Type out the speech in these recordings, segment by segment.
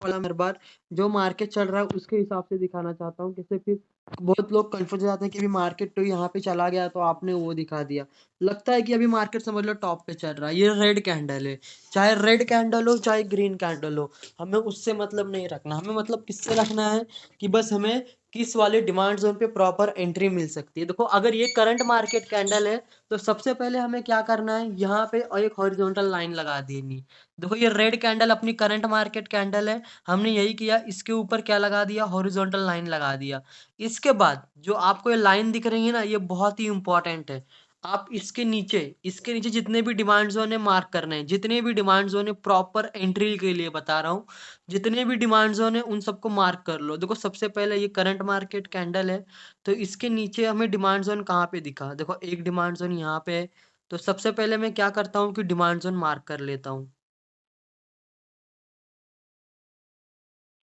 वाला हर बार जो मार्केट चल रहा है उसके हिसाब से दिखाना चाहता हूँ। कैसे फिर बहुत लोग कन्फ्यूज़ हो जाते हैं कि अभी मार्केट तो यहाँ पे चला गया तो आपने वो दिखा दिया। लगता है कि अभी मार्केट समझ लो टॉप पे चल रहा है, ये रेड कैंडल है। चाहे रेड कैंडल हो, चाहे ग्रीन कैंडल हो, हमें उससे मतलब नहीं रखना। हमें मतलब किससे रखना है कि बस हमें किस वाले डिमांड ज़ोन पे प्रॉपर एंट्री मिल सकती है। देखो अगर ये करंट मार्केट कैंडल है, तो सबसे पहले हमें क्या करना है, यहाँ पे एक हॉरिज़ॉन्टल लाइन लगा देनी। देखो ये रेड कैंडल अपनी करंट मार्केट कैंडल है, हमने यही किया, इसके ऊपर क्या लगा दिया, हॉरिजॉन्टल लाइन लगा दिया। इसके बाद जो आपको ये लाइन दिख रही है ना, ये बहुत ही इम्पोर्टेंट है। आप इसके नीचे जितने भी डिमांड ज़ोन है मार्क करने हैं, जितने भी डिमांड ज़ोन है प्रॉपर एंट्री के लिए बता रहा हूँ, जितने भी डिमांड ज़ोन है उन सबको मार्क कर लो। देखो सबसे पहले ये करंट मार्केट कैंडल है, तो इसके नीचे हमें डिमांड ज़ोन कहाँ पे दिखा? देखो एक डिमांड ज़ोन यहाँ पे है, तो सबसे पहले मैं क्या करता हूँ कि डिमांड ज़ोन मार्क कर लेता हूँ।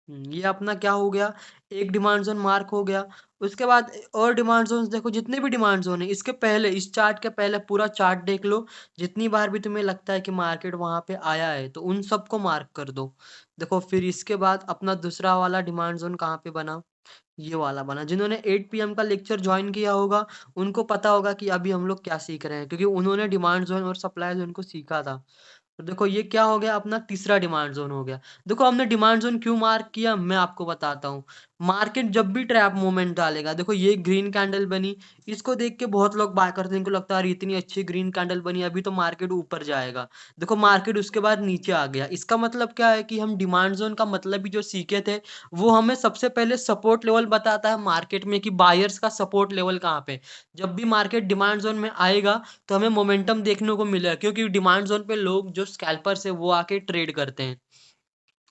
ये अपना क्या हो गया, एक डिमांड ज़ोन मार्क हो गया। उसके बाद और डिमांड ज़ोन्स देखो, जितने भी डिमांड ज़ोन है इसके पहले, इस चार्ट के पहले पूरा चार्ट देख लो। जितनी बार भी तुम्हें लगता है कि मार्केट वहाँ पे आया है तो उन सबको मार्क कर दो। देखो फिर इसके बाद अपना दूसरा वाला डिमांड ज़ोन कहाँ पे बना, ये वाला बना। जिन्होंने 8 पीएम का लेक्चर जॉइन किया होगा, उनको पता होगा कि अभी हम लोग क्या सीख रहे हैं, क्योंकि उन्होंने डिमांड ज़ोन और सप्लाई ज़ोन को सीखा था। तो देखो ये क्या हो गया, अपना तीसरा डिमांड ज़ोन हो गया। देखो हमने डिमांड ज़ोन क्यों मार्क किया, मैं आपको बताता हूँ। मार्केट जब भी ट्रैप मूवमेंट डालेगा, देखो ये ग्रीन कैंडल बनी, इसको देख के बहुत लोग बाय करते हैं, इनको लगता है अरे इतनी अच्छी ग्रीन कैंडल बनी, अभी तो मार्केट ऊपर जाएगा। देखो मार्केट उसके बाद नीचे आ गया। इसका मतलब क्या है कि हम डिमांड ज़ोन का मतलब भी जो सीखे थे, वो हमें सबसे पहले सपोर्ट लेवल बताता है मार्केट में कि बायर्स का सपोर्ट लेवल कहाँ पे। जब भी मार्केट डिमांड ज़ोन में आएगा, तो हमें मोमेंटम देखने को मिलेगा, क्योंकि डिमांड ज़ोन पे लोग जो स्कैल्पर्स हैं वो आके ट्रेड करते हैं।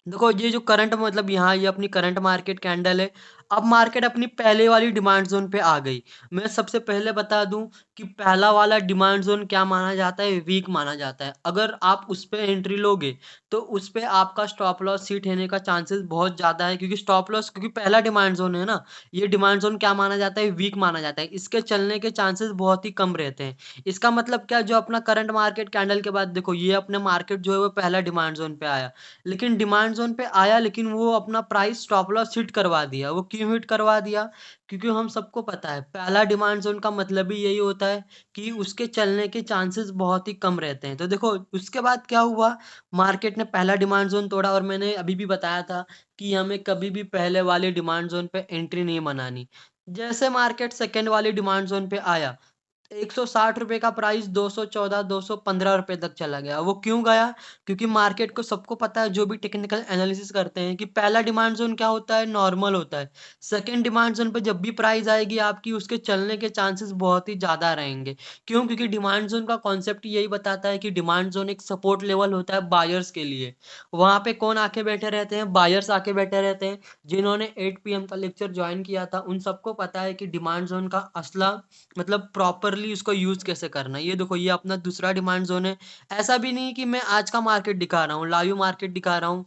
देखो ये जो करंट मतलब यहाँ ये अपनी करंट मार्केट कैंडल है। अब मार्केट अपनी पहले वाली डिमांड ज़ोन पे आ गई। मैं सबसे पहले बता दूँ कि पहला वाला डिमांड ज़ोन क्या माना जाता है? वीक माना जाता है। अगर आप उस पे एंट्री लोगे, तो उस पे आपका स्टॉप लॉस हिट होने का चांसेस बहुत ज़्यादा है, क्योंकि स्टॉप लॉस, क्योंकि पहला डिमांड ज़ोन है ना, ये डिमांड ज़ोन क्या माना जाता है? वीक माना जाता है। इसके चलने के चांसेस बहुत ही कम रहते हैं। इसका मतलब क्या, जो अपना करंट मार्केट कैंडल के बाद देखो ये अपने मार्केट जो है वो पहला डिमांड ज़ोन पे आया। लेकिन डिमांड ज़ोन पे आया, लेकिन वो अपना प्राइस स्टॉप लॉस हिट करवा दिया। वो क्यों हिट करवा दिया? क्योंकि हम सबको पता है पहला डिमांड ज़ोन का मतलब ही यही होता है कि उसके चलने के चांसेस बहुत ही कम रहते हैं। तो देखो उसके बाद क्या हुआ, मार्केट ने पहला डिमांड ज़ोन तोड़ा, और मैंने अभी भी बताया था कि हमें कभी भी पहले वाले डिमांड ज़ोन पे एंट्री नहीं बनानी। जैसे मार्केट सेकंड वाले डिमांड ज़ोन पे आया, ₹160 का प्राइस 214, ₹215 तक चला गया। वो क्यों गया? क्योंकि मार्केट को सबको पता है, जो भी टेक्निकल एनालिसिस करते हैं, कि पहला डिमांड ज़ोन क्या होता है? नॉर्मल होता है। सेकंड डिमांड ज़ोन पे जब भी प्राइस आएगी आपकी, उसके चलने के चांसेस बहुत ही ज़्यादा रहेंगे। क्यों? क्योंकि डिमांड ज़ोन का कॉन्सेप्ट यही बताता है कि डिमांड ज़ोन एक सपोर्ट लेवल होता है बायर्स के लिए। वहाँ पे कौन आके बैठे रहते हैं? बायर्स आके बैठे रहते हैं। जिन्होंने 8 पीएम का लेक्चर जॉइन किया था, उन सबको पता है कि डिमांड ज़ोन का असला मतलब प्रॉपरली उसको यूज़ कैसे करना है। ये देखो ये अपना दूसरा डिमांड ज़ोन है। ऐसा भी नहीं कि मैं आज का मार्केट दिखा रहा हूँ, लाइव मार्केट दिखा रहा हूँ।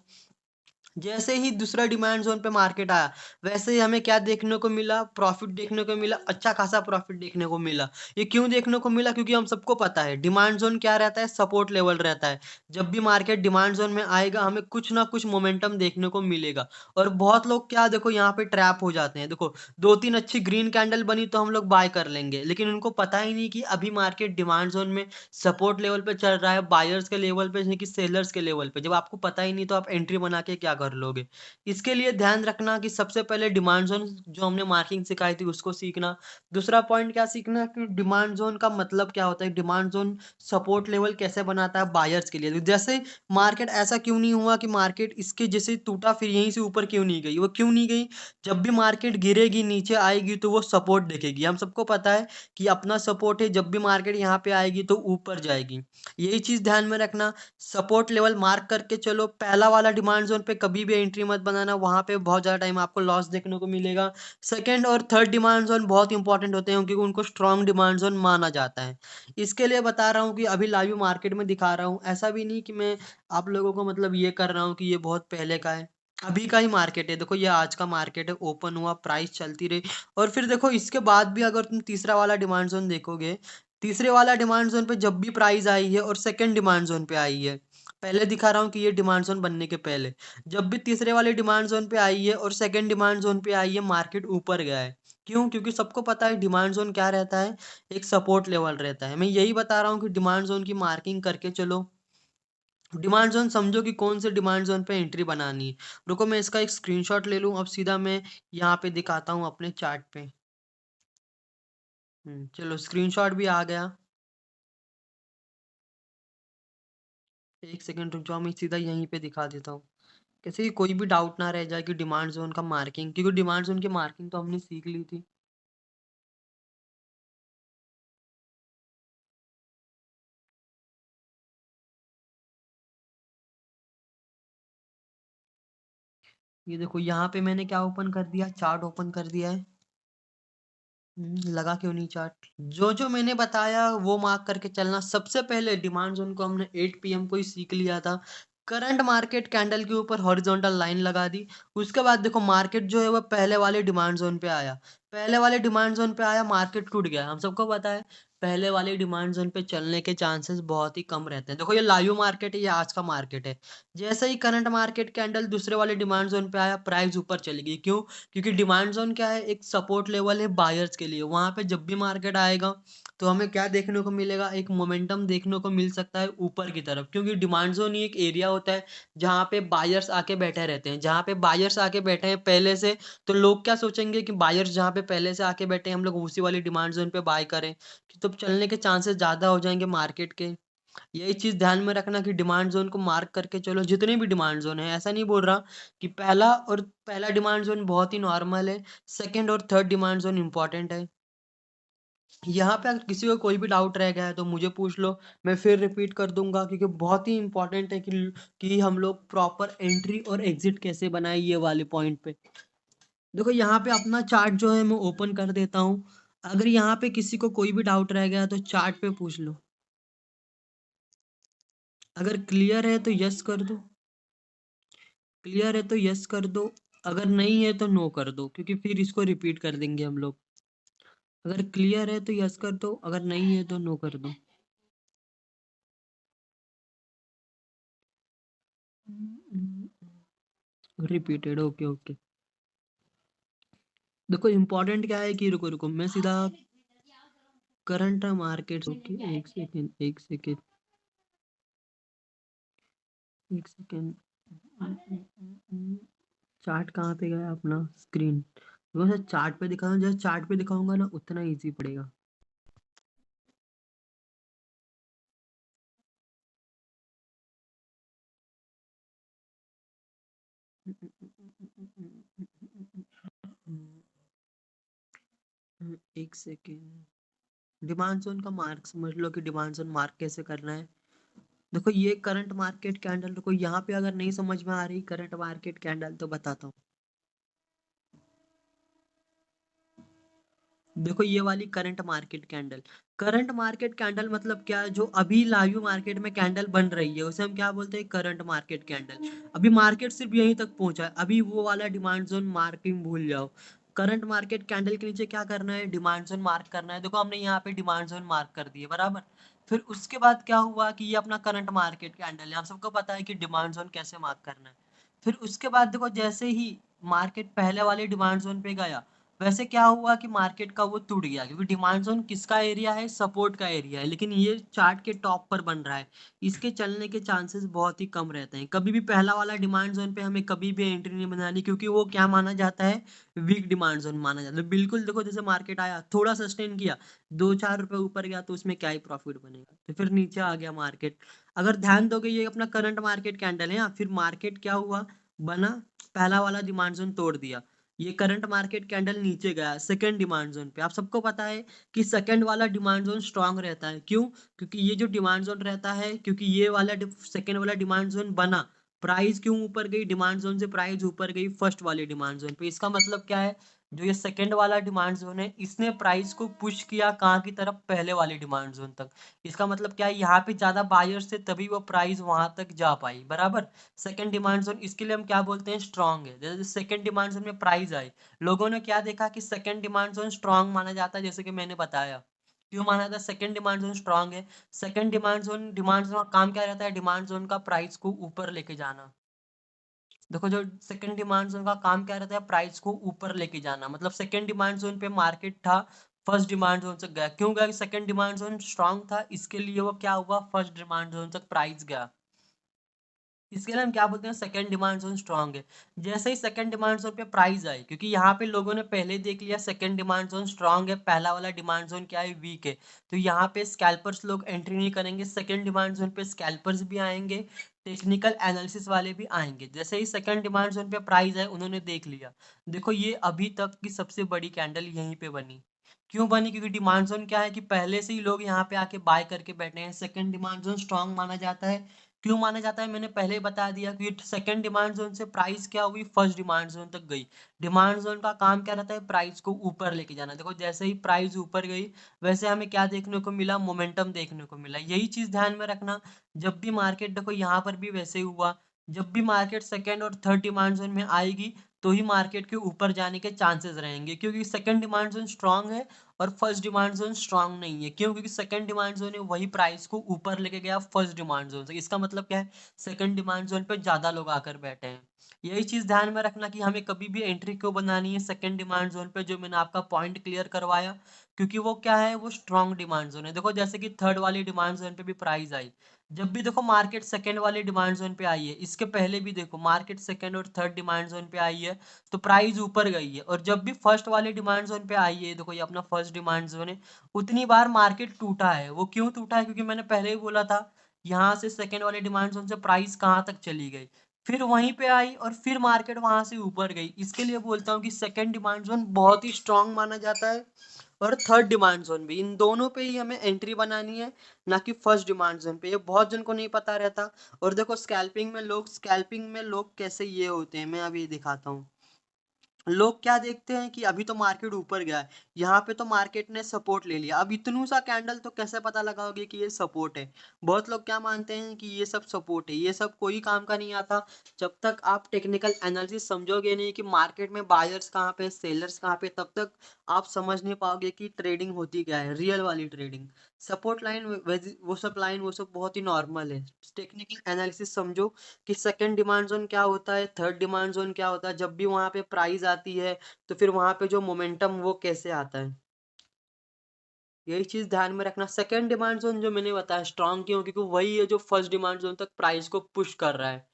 जैसे ही दूसरा डिमांड ज़ोन पे मार्केट आया, वैसे ही हमें क्या देखने को मिला? प्रॉफ़िट देखने को मिला, अच्छा खासा प्रॉफ़िट देखने को मिला। ये क्यों देखने को मिला? क्योंकि हम सबको पता है डिमांड ज़ोन क्या रहता है? सपोर्ट लेवल रहता है। जब भी मार्केट डिमांड ज़ोन में आएगा, हमें कुछ ना कुछ मोमेंटम देखने को मिलेगा। और बहुत लोग क्या देखो यहाँ पे ट्रैप हो जाते हैं। देखो 2-3 अच्छी ग्रीन कैंडल बनी तो हम लोग बाय कर लेंगे, लेकिन उनको पता ही नहीं कि अभी मार्केट डिमांड ज़ोन में सपोर्ट लेवल पे चल रहा है, बायर्स के लेवल पे नहीं कि सेलर्स के लेवल पे। जब आपको पता ही नहीं तो आप एंट्री बना के क्या कर लोगे? इसके लिए ध्यान रखना कि सबसे पहले डिमांड ज़ोन जो हमने मार्किंग सिखाई थी उसको सीखना। दूसरा पॉइंट क्या सीखना कि डिमांड ज़ोन का मतलब क्या होता है? डिमांड ज़ोन सपोर्ट लेवल कैसे बनाता है बायर्स के लिए। तो जैसे मार्केट ऐसा क्यों नहीं हुआ कि मार्केट इसके जैसे टूटा फिर यहीं से ऊपर क्यों नहीं गई? वो क्यों नहीं गई? जब भी मार्केट गिरेगी, नीचे आएगी तो वो सपोर्ट देखेगी। हम सबको पता है कि अपना सपोर्ट है, जब भी मार्केट यहाँ पे आएगी तो ऊपर जाएगी। यही चीज़ ध्यान में रखना, सपोर्ट लेवल मार्क करके चलो। पहला वाला डिमांड ज़ोन पे कभी भी एंट्री मत बनाना, वहाँ पे बहुत ज़्यादा टाइम आपको लॉस देखने को मिलेगा। सेकंड और थर्ड डिमांड ज़ोन बहुत इंपॉर्टेंट होते हैं, क्योंकि उनको स्ट्रॉन्ग डिमांड ज़ोन माना जाता है। इसके लिए बता रहा हूँ कि अभी लाइव मार्केट में दिखा रहा हूँ, ऐसा भी नहीं कि मैं आप लोगों को मतलब ये कर रहा हूँ कि ये बहुत पहले का है। अभी का ही मार्केट है, देखो ये आज का मार्केट है, ओपन हुआ, प्राइस चलती रही, और फिर देखो इसके बाद भी अगर तुम तीसरा वाला डिमांड ज़ोन देखोगे, तीसरे वाला डिमांड ज़ोन पे जब भी प्राइस आई है और सेकंड डिमांड ज़ोन पे आई है, पहले दिखा रहा हूँ कि ये डिमांड ज़ोन बनने के पहले। जब भी तीसरे वाले डिमांड ज़ोन पे आई है और सेकंड डिमांड ज़ोन पे आई है, मार्केट ऊपर गया है। क्यों? क्योंकि सबको पता है डिमांड ज़ोन क्या रहता है, एक सपोर्ट लेवल रहता है। मैं यही बता रहा हूँ कि डिमांड ज़ोन की मार्किंग करके चलो। डिमांड ज़ोन समझो कि कौन से डिमांड ज़ोन पे एंट्री बनानी है। रुको मैं इसका एक स्क्रीनशॉट ले लूँ, अब सीधा मैं यहाँ पे दिखाता हूँ अपने चार्ट पे। चलो स्क्रीनशॉट भी आ गया। 1 सेकंड रुक जाओ, मैं सीधा यहीं पे दिखा देता हूँ। कैसे कि कोई भी डाउट ना रह जाए कि डिमांड ज़ोन का मार्किंग, क्योंकि डिमांड ज़ोन की मार्किंग तो हमने सीख ली थी। ये देखो यहाँ पे मैंने क्या ओपन कर दिया, चार्ट ओपन कर दिया है। लगा क्यों नहीं चार्ट? जो मैंने बताया वो मार्क करके चलना। सबसे पहले डिमांड ज़ोन को हमने 8 पीएम को ही सीख लिया था। करंट मार्केट कैंडल के ऊपर हॉरिजॉन्टल लाइन लगा दी। उसके बाद देखो मार्केट जो है वो पहले वाले डिमांड ज़ोन पे आया। पहले वाले डिमांड ज़ोन पे आया, मार्केट टूट गया। हम सबको पता है पहले वाले डिमांड ज़ोन पे चलने के चांसेस बहुत ही कम रहते हैं। देखो ये लाइव मार्केट है, ये आज का मार्केट है। जैसे ही करंट मार्केट कैंडल दूसरे वाले डिमांड ज़ोन पे आया, प्राइस ऊपर चली गई। क्यों? क्योंकि डिमांड ज़ोन क्या है, एक सपोर्ट लेवल है बायर्स के लिए। वहाँ पे जब भी मार्केट आएगा तो हमें क्या देखने को मिलेगा, एक मोमेंटम देखने को मिल सकता है ऊपर की तरफ। क्योंकि डिमांड ज़ोन ही एक एरिया होता है जहाँ पे बायर्स आके बैठे रहते हैं। जहाँ पे बायर्स आके बैठे हैं पहले से, तो लोग क्या सोचेंगे कि बायर्स जहाँ पे पहले से आके बैठे हैं, हम लोग उसी वाली डिमांड ज़ोन पे बाय करें। तो चलने के चांसेस ज़्यादा हो जाएँगे मार्केट के। यही चीज़ ध्यान में रखना कि डिमांड ज़ोन को मार्क करके चलो, जितने भी डिमांड ज़ोन है। ऐसा नहीं बोल रहा कि पहला डिमांड ज़ोन बहुत ही नॉर्मल है, सेकंड और थर्ड डिमांड ज़ोन इम्पोर्टेंट है। यहाँ पे अगर किसी को कोई भी डाउट रह गया है तो मुझे पूछ लो, मैं फिर रिपीट कर दूँगा, क्योंकि बहुत ही इम्पोर्टेंट है कि हम लोग प्रॉपर एंट्री और एग्ज़िट कैसे बनाएँ ये वाले पॉइंट पे। देखो यहाँ पे अपना चार्ट जो है मैं ओपन कर देता हूँ। अगर यहाँ पे किसी को कोई भी डाउट रह गया है तो चार्ट पे पूछ लो। अगर क्लियर है तो यस कर दो। क्लियर है तो यस कर दो, अगर नहीं है तो नो कर दो, क्योंकि फिर इसको रिपीट कर देंगे हम लोग। अगर क्लियर है तो यस कर दो, अगर नहीं है तो नो कर दो। Repeated, okay okay. देखो इम्पोर्टेंट क्या है कि रुको रुको मैं सीधा करंट मार्केट, ओके एक सेकेंड एक सेकेंड एक सेकेंड। चार्ट कहाँ पे गया अपना, स्क्रीन। वैसे चार्ट पे दिखाऊं, जैसे चार्ट पे दिखाऊंगा ना उतना इजी पड़ेगा। एक सेकेंड। डिमांड जोन का मार्क समझ लो कि डिमांड जोन मार्क कैसे करना है। देखो ये करंट मार्केट कैंडल, देखो यहाँ पे अगर नहीं समझ में आ रही करंट मार्केट कैंडल तो बताता हूँ। देखो ये वाली current market candle, current market candle मतलब क्या है, जो अभी लाइव मार्केट में कैंडल बन रही है उसे हम क्या बोलते हैं, करंट मार्केट कैंडल। अभी मार्केट सिर्फ यहीं तक पहुंचा है, अभी वो वाला डिमांड जोन मार्किंग भूल जाओ। करंट मार्केट कैंडल के नीचे क्या करना है, डिमांड जोन मार्क करना है। देखो हमने यहाँ पे डिमांड जोन मार्क कर दिए बराबर। फिर उसके बाद क्या हुआ कि ये अपना करंट मार्केट कैंडल है, हम सबको पता है कि डिमांड जोन कैसे मार्क करना है। फिर उसके बाद देखो जैसे ही मार्केट पहले वाले डिमांड जोन पे गया, वैसे क्या हुआ कि मार्केट का वो टूट गया, क्योंकि डिमांड जोन किसका एरिया है, सपोर्ट का एरिया है। लेकिन ये चार्ट के टॉप पर बन रहा है, इसके चलने के चांसेस बहुत ही कम रहते हैं। कभी भी पहला वाला डिमांड जोन पे हमें कभी भी एंट्री नहीं बनानी, क्योंकि वो क्या माना जाता है, वीक डिमांड जोन माना जाता है। बिल्कुल देखो जैसे मार्केट आया थोड़ा सस्टेन किया, 2-4 रुपए ऊपर गया तो उसमें क्या ही प्रॉफिट बनेगा, तो फिर नीचे आ गया मार्केट। अगर ध्यान दोगे ये अपना करंट मार्केट कैंडल है। फिर मार्केट क्या हुआ, बना, पहला वाला डिमांड जोन तोड़ दिया, ये करंट मार्केट कैंडल नीचे गया सेकंड डिमांड जोन पे। आप सबको पता है कि सेकंड वाला डिमांड जोन स्ट्रांग रहता है। क्यों? क्योंकि ये जो डिमांड जोन रहता है, क्योंकि ये वाला सेकंड वाला डिमांड जोन बना, प्राइस क्यों ऊपर गई, डिमांड जोन से प्राइस ऊपर गई फर्स्ट वाले डिमांड जोन पे। इसका मतलब क्या है, जो ये सेकंड वाला डिमांड जोन है इसने प्राइस को पुश किया कहाँ की तरफ, पहले वाले डिमांड जोन तक। इसका मतलब क्या है, यहाँ पे ज्यादा बायर्स थे तभी वो प्राइस वहां तक जा पाई बराबर। सेकंड डिमांड जोन इसके लिए हम क्या बोलते हैं, स्ट्रांग है। जैसे सेकंड डिमांड जोन में प्राइस आई, लोगों ने क्या देखा कि सेकंड डिमांड जोन स्ट्रांग माना जाता है, जैसे कि मैंने बताया। क्यों माना जाता है सेकंड डिमांड जोन स्ट्रांग है? सेकंड डिमांड जोन का काम क्या रहता है? डिमांड जोन का प्राइस को ऊपर लेके जाना। देखो जो सेकंड डिमांड जोन का काम क्या रहता है? प्राइस को ऊपर लेके जाना। मतलब सेकंड डिमांड जोन पे मार्केट था, फर्स्ट डिमांड जोन तक गया। क्यों गया? सेकंड डिमांड जोन स्ट्रांग था, इसके लिए वो क्या हुआ? फर्स्ट डिमांड जोन तक प्राइस गया। इसके लिए हम क्या बोलते हैं? सेकंड डिमांड जोन स्ट्रांग है। जैसे ही सेकंड डिमांड जोन पे प्राइस आई, क्योंकि यहाँ पे लोगों ने पहले ही देख लिया सेकंड डिमांड जोन स्ट्रांग है, पहला वाला डिमांड जोन क्या है? वीक है। तो यहाँ पे स्कैल्पर्स लोग एंट्री नहीं करेंगे, सेकंड डिमांड जोन पे स्कैल्पर्स भी आएंगे, टेक्निकल एनालिसिस वाले भी आएंगे। जैसे ही सेकंड डिमांड जोन पे प्राइस आए, उन्होंने देख लिया, देखो ये अभी तक की सबसे बड़ी कैंडल यहीं पे बनी। क्यों बनी? क्योंकि डिमांड जोन क्या है कि पहले से ही लोग यहाँ पे आके बाय करके बैठे हैं। सेकंड डिमांड जोन स्ट्रांग माना जाता है। क्यों माना जाता है? मैंने पहले ही बता दिया कि सेकंड डिमांड जोन से प्राइस क्या हुई? फर्स्ट डिमांड जोन तक गई। डिमांड जोन का काम क्या रहता है? प्राइस को ऊपर लेके जाना। देखो जैसे ही प्राइस ऊपर गई, वैसे हमें क्या देखने को मिला? मोमेंटम देखने को मिला। यही चीज ध्यान में रखना। जब भी मार्केट, देखो यहाँ पर भी वैसे ही हुआ, जब भी मार्केट सेकंड और थर्ड डिमांड जोन में आएगी, तो ही मार्केट के ऊपर जाने के चांसेस रहेंगे, क्योंकि सेकंड डिमांड जोन स्ट्रांग है और फर्स्ट डिमांड जोन स्ट्रांग नहीं है। क्यों? क्योंकि सेकंड डिमांड जोन है वही प्राइस को ऊपर लेके गया फर्स्ट डिमांड जोन से। इसका मतलब क्या है? सेकंड डिमांड जोन पे ज्यादा लोग आकर बैठे हैं। यही चीज ध्यान में रखना कि हमें कभी भी एंट्री क्यों बनानी है सेकंड डिमांड जोन पे, जो मैंने आपका पॉइंट क्लियर करवाया। क्योंकि वो क्या है? वो स्ट्रांग डिमांड जोन है। देखो जैसे कि थर्ड वाली डिमांड जोन पे भी प्राइस आई, जब भी देखो मार्केट सेकंड वाली डिमांड जोन पे आई है, इसके पहले भी देखो मार्केट सेकंड और थर्ड डिमांड जोन पे आई है, तो प्राइस ऊपर गई है। और जब भी फर्स्ट वाले डिमांड जोन पे आई है, देखो ये अपना फर्स्ट डिमांड जोन है, उतनी बार मार्केट टूटा है। वो क्यों टूटा है? क्योंकि मैंने पहले ही बोला था, यहाँ से सेकेंड वाले डिमांड जोन से प्राइस कहाँ तक चली गई, फिर वहीं पे आई और फिर मार्केट वहां से ऊपर गई। इसके लिए बोलता हूँ कि सेकेंड डिमांड जोन बहुत ही स्ट्रांग माना जाता है, और थर्ड डिमांड जोन भी। इन दोनों पे ही हमें एंट्री बनानी है, ना कि फर्स्ट डिमांड जोन पे। ये बहुत जन को नहीं पता रहता। और देखो स्कैल्पिंग में लोग कैसे ये होते हैं, मैं अभी दिखाता हूँ। लोग क्या देखते हैं कि अभी तो मार्केट ऊपर गया है, यहाँ पे तो मार्केट ने सपोर्ट ले लिया, अब इतनू सा कैंडल तो कैसे पता लगाओगे कि ये सपोर्ट है? बहुत लोग क्या मानते हैं कि ये सब सपोर्ट है, ये सब कोई काम का नहीं आता। जब तक आप टेक्निकल एनालिसिस समझोगे नहीं कि मार्केट में बायर्स कहाँ पे, सेलर्स कहाँ पे, तब तक आप समझ नहीं पाओगे कि ट्रेडिंग होती क्या है, रियल वाली ट्रेडिंग। सपोर्ट लाइन, वो सब बहुत ही नॉर्मल है। टेक्निकल एनालिसिस समझो कि सेकंड डिमांड जोन क्या होता है, थर्ड डिमांड जोन क्या होता है, जब भी वहां पे प्राइस आती है, तो फिर वहां पे जो मोमेंटम वो कैसे आता है, यही चीज ध्यान में रखना। सेकंड डिमांड जोन जो मैंने बताया स्ट्रांग क्यों? क्योंकि वही है जो फर्स्ट डिमांड जोन तक प्राइस को पुश कर रहा है।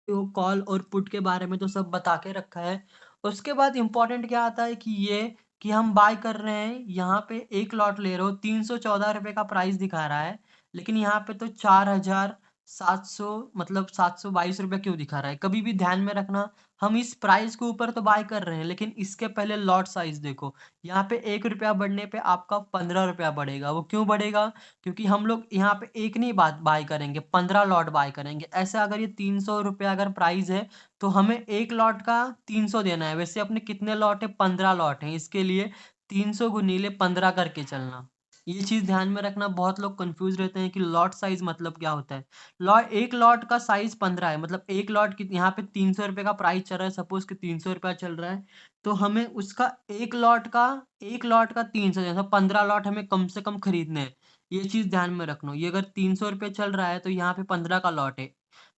तो कॉल और पुट के बारे में तो सब बता के रखा है। उसके बाद इम्पोर्टेंट क्या आता है कि ये, कि हम बाय कर रहे हैं, यहाँ पे एक लॉट ले रहे हो, 314 रुपए का प्राइस दिखा रहा है, लेकिन यहाँ पे तो 4700, मतलब 722 रुपये क्यों दिखा रहा है? कभी भी ध्यान में रखना, हम इस प्राइस के ऊपर तो बाय कर रहे हैं, लेकिन इसके पहले लॉट साइज देखो। यहाँ पे 1 रुपया बढ़ने पे आपका 15 रुपया बढ़ेगा। वो क्यों बढ़ेगा? क्योंकि हम लोग यहाँ पे एक नहीं बात बाय करेंगे, 15 लॉट बाय करेंगे। ऐसे अगर ये 300 रुपया अगर प्राइस है, तो हमें एक लॉट का 300 देना है। वैसे अपने कितने लॉट है? 15 लॉट है। इसके लिए 300 × 15 करके चलना। ये चीज ध्यान में रखना। बहुत लोग कंफ्यूज रहते हैं कि लॉट साइज मतलब क्या होता है। एक लॉट का साइज 15 है, मतलब एक लॉट की, यहाँ पे 300 रुपये का प्राइस चल रहा है, सपोज कि 300 रुपया चल रहा है, तो हमें उसका एक लॉट का 300 जैसा 15 लॉट हमें कम से कम खरीदने हैं। ये चीज ध्यान में रखना। ये अगर 300 रुपये चल रहा है, तो यहाँ पे 15 का लॉट है,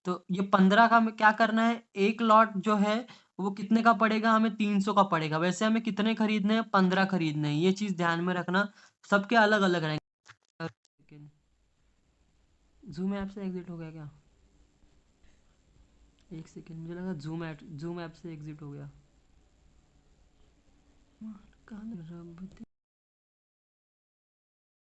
तो ये 15 का हमें क्या करना है? एक लॉट जो है वो कितने का पड़ेगा? हमें 300 का पड़ेगा। वैसे हमें कितने खरीदने हैं? 15 खरीदने हैं। ये चीज ध्यान में रखना। सबके अलग अलग रहेंगे। जूम ऐप से एग्जिट हो गया क्या? एक सेकेंड, मुझे लगा जूम ऐप से एग्जिट हो गया।